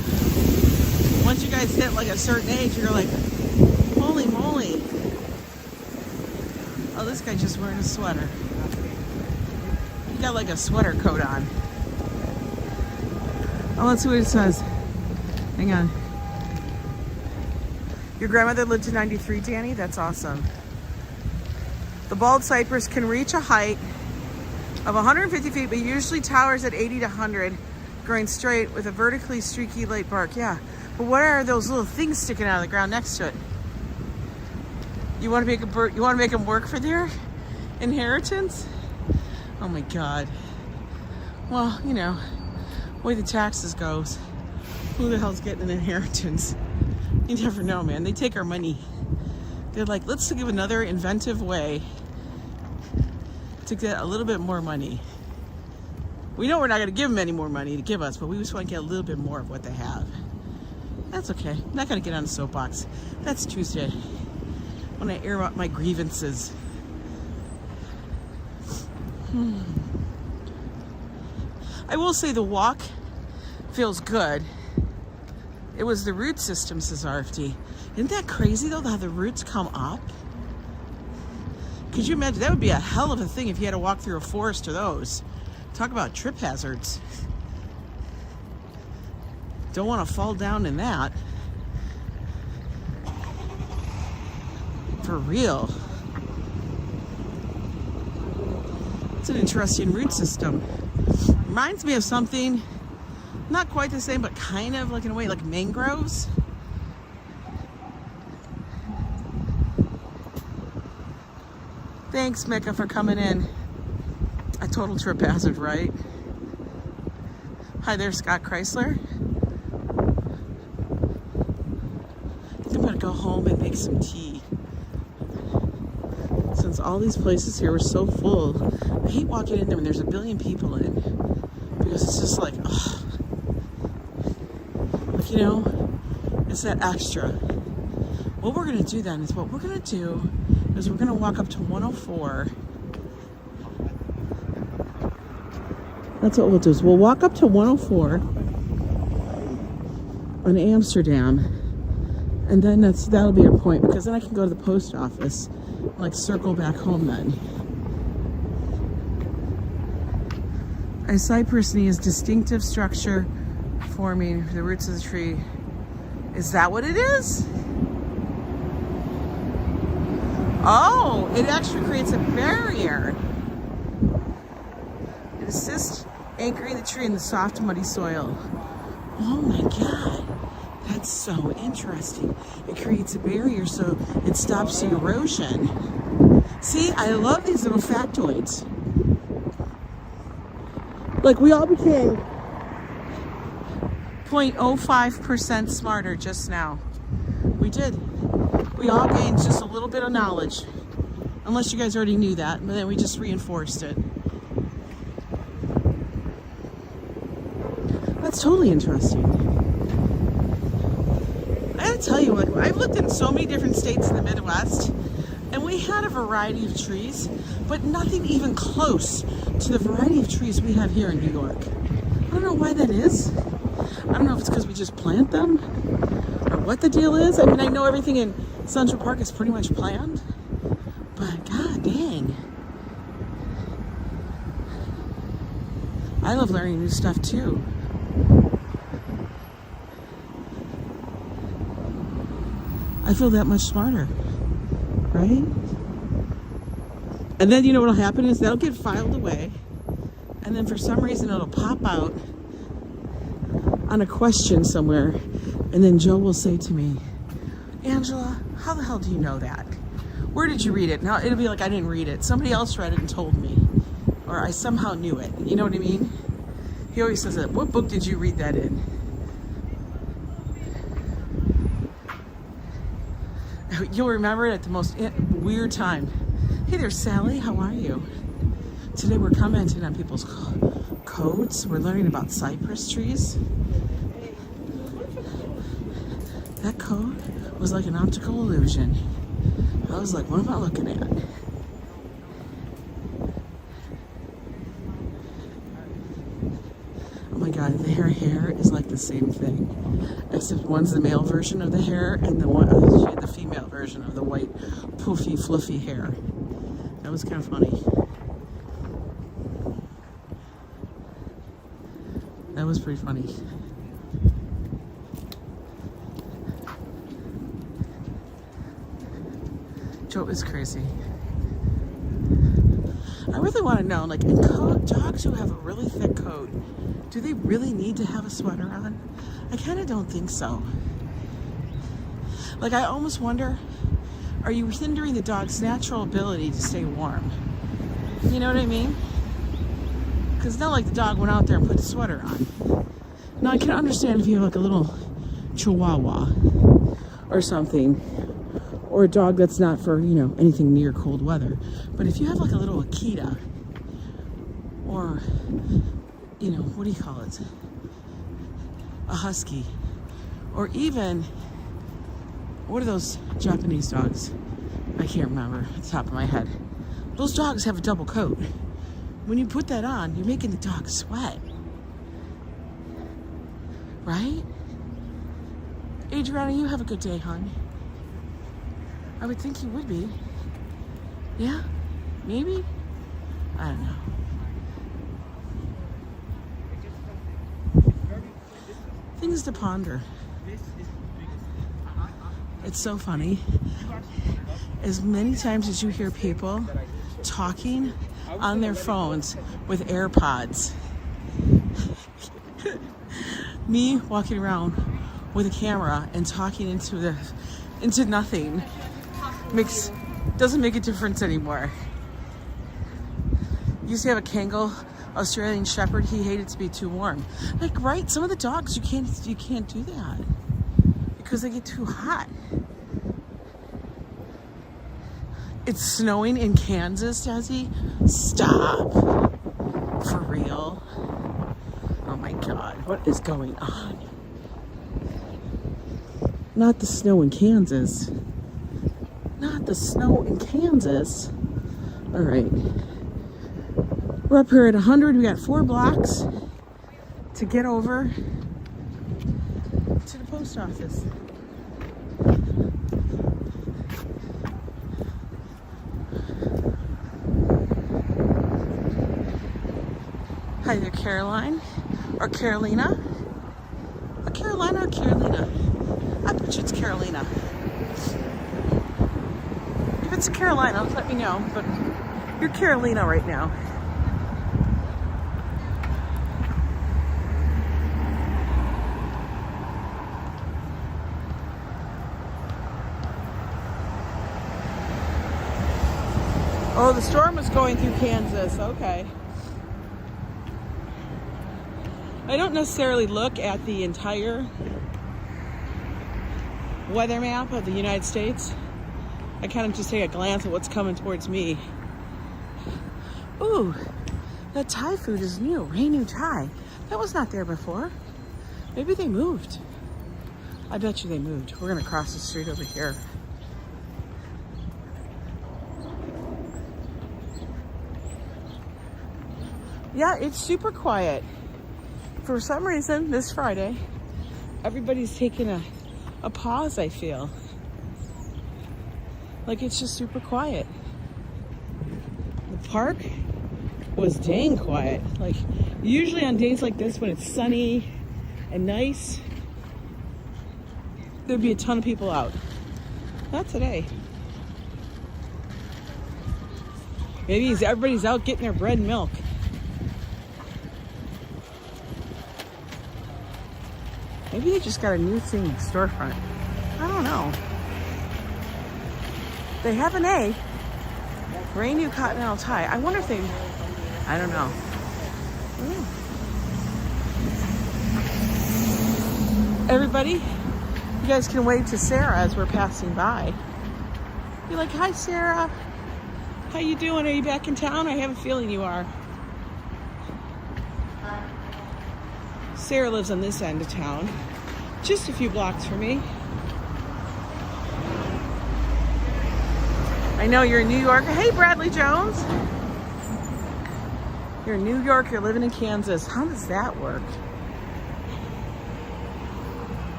once you guys hit like a certain age, you're like, holy moly. Oh, this guy just wearing a sweater. He got like a sweater coat on. Oh, let's see what it says. Hang on. Your grandmother lived to 93, Danny? That's awesome. The bald cypress can reach a height of 150 feet, but usually towers at 80 to 100, growing straight with a vertically streaky light bark. Yeah, but what are those little things sticking out of the ground next to it? You want to make them work for their inheritance? Oh my God. Well, you know, the way the taxes goes, who the hell's getting an inheritance? You never know, man. They take our money. They're like, let's give another inventive way to get a little bit more money. We know we're not going to give them any more money to give us, but we just want to get a little bit more of what they have. That's okay. I'm not going to get on the soapbox. That's Tuesday when I air out my grievances. I will say the walk feels good. It was the root system, says RFD. Isn't that crazy though, how the roots come up? Could you imagine? That would be a hell of a thing if you had to walk through a forest of those. Talk about trip hazards. Don't want to fall down in that. For real. It's an interesting root system. Reminds me of something, not quite the same, but kind of like in a way, like mangroves. Thanks, Micah, for coming in. A total trip hazard, right? Hi there, Scott Chrysler. I think I'm gonna go home and make some tea. Since all these places here are so full, I hate walking in there when there's a billion people in. Because it's just like, ugh. Like, you know, it's that extra. What we're gonna do then is we're gonna walk up to 104. That's what we'll do, is we'll walk up to 104 in Amsterdam, and then that'll be our point, because then I can go to the post office and like circle back home then. A cypress knee is distinctive structure forming the roots of the tree. Is that what it is? Oh, it actually creates a barrier. It assists anchoring the tree in the soft, muddy soil. Oh my God, that's so interesting. It creates a barrier so it stops the erosion. See, I love these little factoids. Like, we all became 0.05% smarter just now. We did. We all gained just a little bit of knowledge. Unless you guys already knew that, but then we just reinforced it. That's totally interesting. I gotta tell you what, I've lived in so many different states in the Midwest, and we had a variety of trees, but nothing even close to the variety of trees we have here in New York. I don't know why that is. I don't know if it's because we just plant them, or what the deal is. I mean, I know everything in Central Park is pretty much planned, but god dang. I love learning new stuff too. I feel that much smarter, right? And then you know what'll happen is that'll get filed away, and then for some reason it'll pop out on a question somewhere, and then Joe will say to me, Angela, how the hell do you know that? Where did you read it? Now it'll be like I didn't read it. Somebody else read it and told me, or I somehow knew it. You know what I mean? He always says that. What book did you read that in? You'll remember it at the most weird time. Hey there, Sally. How are you? Today we're commenting on people's codes. We're learning about cypress trees. That code was like an optical illusion. I was like, what am I looking at? Oh my God, the hair is like the same thing. Except one's the male version of the hair, and the female version of the white, poofy, fluffy hair. That was kind of funny. That was pretty funny. Joe is crazy. I really want to know, like, in dogs who have a really thick coat, do they really need to have a sweater on? I kind of don't think so. Like, I almost wonder, are you hindering the dog's natural ability to stay warm? You know what I mean? Because it's not like the dog went out there and put a sweater on. Now, I can understand if you have like a little chihuahua or something, or a dog that's not for, you know, anything near cold weather. But if you have like a little Akita, or, you know, what do you call it? A husky, or even, what are those Japanese dogs? I can't remember at the top of my head. Those dogs have a double coat. When you put that on, you're making the dog sweat. Right? Adriana, you have a good day, hon. I would think you would be. Yeah? Maybe? I don't know. Things to ponder. It's so funny. As many times as you hear people talking on their phones with AirPods, me walking around with a camera and talking into nothing doesn't make a difference anymore. Used to have a Kangal Australian Shepherd. He hated to be too warm. Like, right? Some of the dogs you can't do that because they get too hot. It's snowing in Kansas, Desi. Stop. For real. Oh my God, what is going on? Not the snow in Kansas. Not the snow in Kansas. All right. We're up here at 100. We got 4 blocks to get over to the post office. Hi there, Caroline. Or Carolina. A Carolina or Carolina? I bet you it's Carolina. If it's a Carolina, let me know. But you're Carolina right now. Oh, the storm was going through Kansas. Okay. I don't necessarily look at the entire weather map of the United States. I kind of just take a glance at what's coming towards me. Ooh, that Thai food is new. Rainu Thai. That was not there before. Maybe they moved. I bet you they moved. We're gonna cross the street over here. Yeah, it's super quiet. For some reason, this Friday, everybody's taking a pause, I feel. Like, it's just super quiet. The park was dang quiet. Like, usually on days like this, when it's sunny and nice, there'd be a ton of people out. Not today. Maybe everybody's out getting their bread and milk. Maybe they just got a new thing, storefront. I don't know. They have an A. Brand new Continental Thai. I wonder if they, I don't know. Everybody, you guys can wave to Sarah as we're passing by. Be like, hi Sarah. How you doing? Are you back in town? I have a feeling you are. Sarah lives on this end of town, just a few blocks from me. I know you're in New York. Hey, Bradley Jones. You're in New York, you're living in Kansas. How does that work?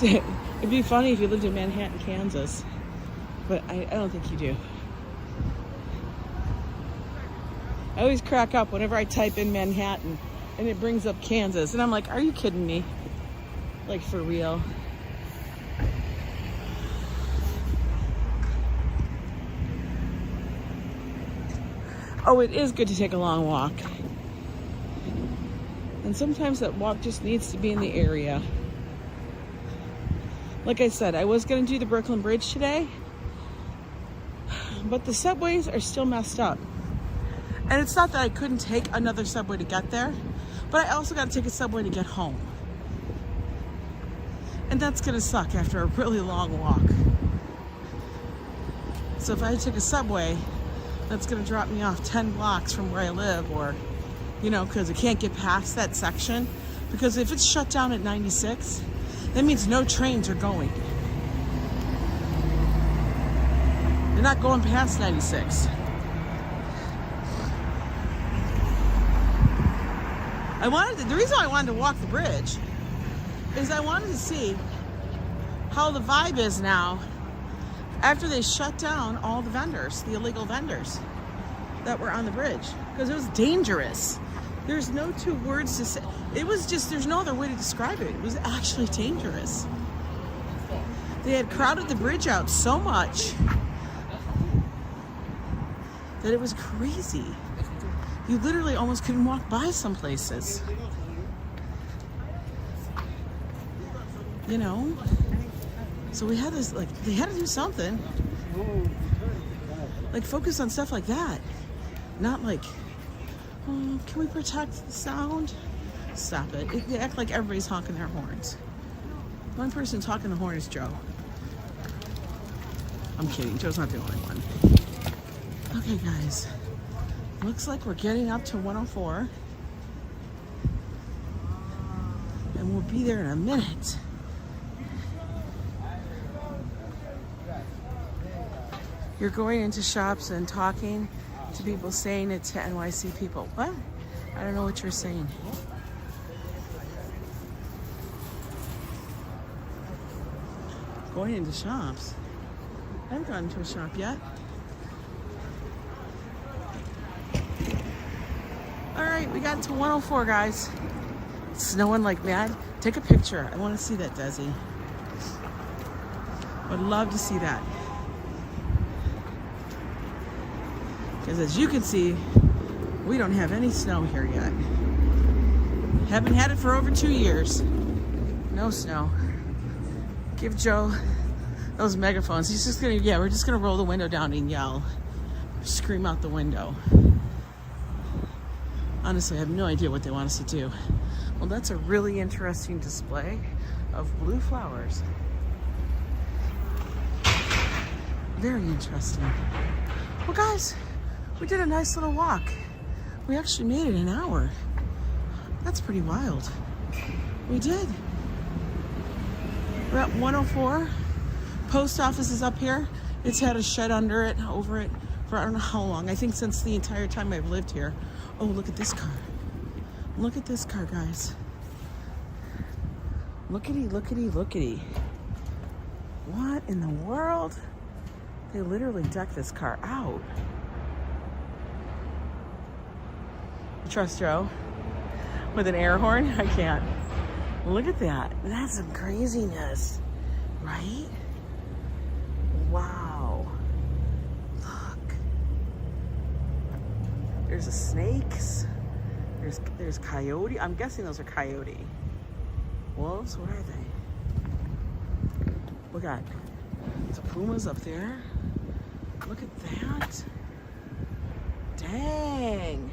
It'd be funny if you lived in Manhattan, Kansas, but I don't think you do. I always crack up whenever I type in Manhattan and it brings up Kansas. And I'm like, are you kidding me? Like, for real? Oh, it is good to take a long walk. And sometimes that walk just needs to be in the area. Like I said, I was going to do the Brooklyn Bridge today, but the subways are still messed up. And it's not that I couldn't take another subway to get there, but I also got to take a subway to get home. And that's going to suck after a really long walk. So if I took a subway, that's gonna drop me off 10 blocks from where I live, or, you know, because I can't get past that section. Because if it's shut down at 96, that means no trains are going. They're not going past 96. The reason I wanted to walk the bridge is I wanted to see how the vibe is now after they shut down all the vendors, the illegal vendors that were on the bridge, because it was dangerous. There's no two words to say. It was just, there's no other way to describe it. It was actually dangerous. They had crowded the bridge out so much that it was crazy. You literally almost couldn't walk by some places. You know? So we had this, like, they had to do something. Like, focus on stuff like that. Not like, oh, can we protect the sound? Stop it. They act like everybody's honking their horns. One person talking the horn is Joe. I'm kidding. Joe's not the only one. Okay, guys. Looks like we're getting up to 104. And we'll be there in a minute. You're going into shops and talking to people, saying it to NYC people. What? I don't know what you're saying. Going into shops? I haven't gone into a shop yet. All right, we got to 104, guys. It's snowing like mad. Take a picture. I want to see that, Desi. Would love to see that. Because as you can see, we don't have any snow here yet. Haven't had it for over 2 years. No snow. Give Joe those megaphones. He's just gonna, yeah, we're just gonna roll the window down and yell. Scream out the window. Honestly, I have no idea what they want us to do. Well, that's a really interesting display of blue flowers. Very interesting. Well, guys, we did a nice little walk. We actually made it an hour. That's pretty wild. We did. We're at 104. Post office is up here. It's had a shed under it, over it, for I don't know how long. I think since the entire time I've lived here. Oh, look at this car. Look at this car, guys. Lookity, lookity, lookity. What in the world? They literally decked this car out. You trust Joe? With an air horn? I can't. Look at that. That's some craziness, right? Wow. Look. There's a snakes. There's coyote. I'm guessing those are coyote. Wolves? What are they? Look at the pumas up there. Look at that. Dang.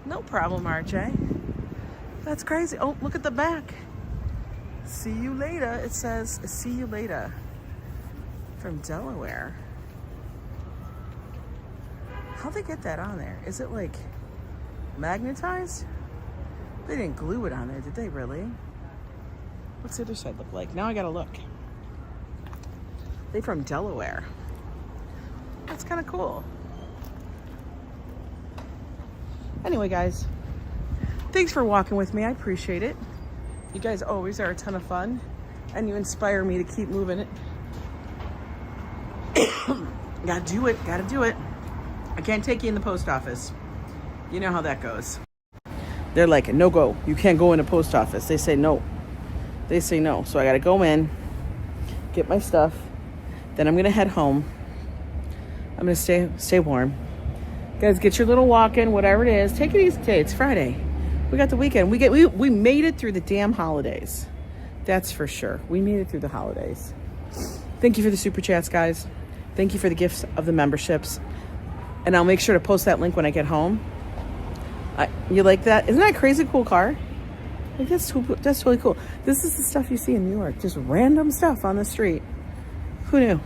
No problem, RJ. That's crazy. Oh, look at the back. See you later. It says, see you later. From Delaware. How'd they get that on there? Is it like magnetized? They didn't glue it on there, did they really? What's the other side look like? Now I gotta look. They from Delaware. That's kind of cool. Anyway, guys, thanks for walking with me. I appreciate it. You guys always are a ton of fun, and you inspire me to keep moving it. Gotta do it. Gotta do it. I can't take you in the post office. You know how that goes. They're like, no go. You can't go in the post office. They say no. They say no. So I gotta go in, get my stuff. Then I'm gonna head home. I'm gonna stay warm. Guys, get your little walk in, whatever it is. Take it easy today. It's Friday. We got the weekend. We made it through the damn holidays. That's for sure. We made it through the holidays. Thank you for the super chats, guys. Thank you for the gifts of the memberships. And I'll make sure to post that link when I get home. You like that? Isn't that a crazy cool car? Like, that's really cool. This is the stuff you see in New York. Just random stuff on the street. Who knew?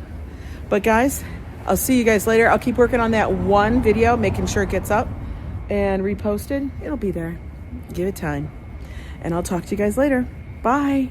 But guys, I'll see you guys later. I'll keep working on that one video, making sure it gets up and reposted. It'll be there. Give it time. And I'll talk to you guys later. Bye.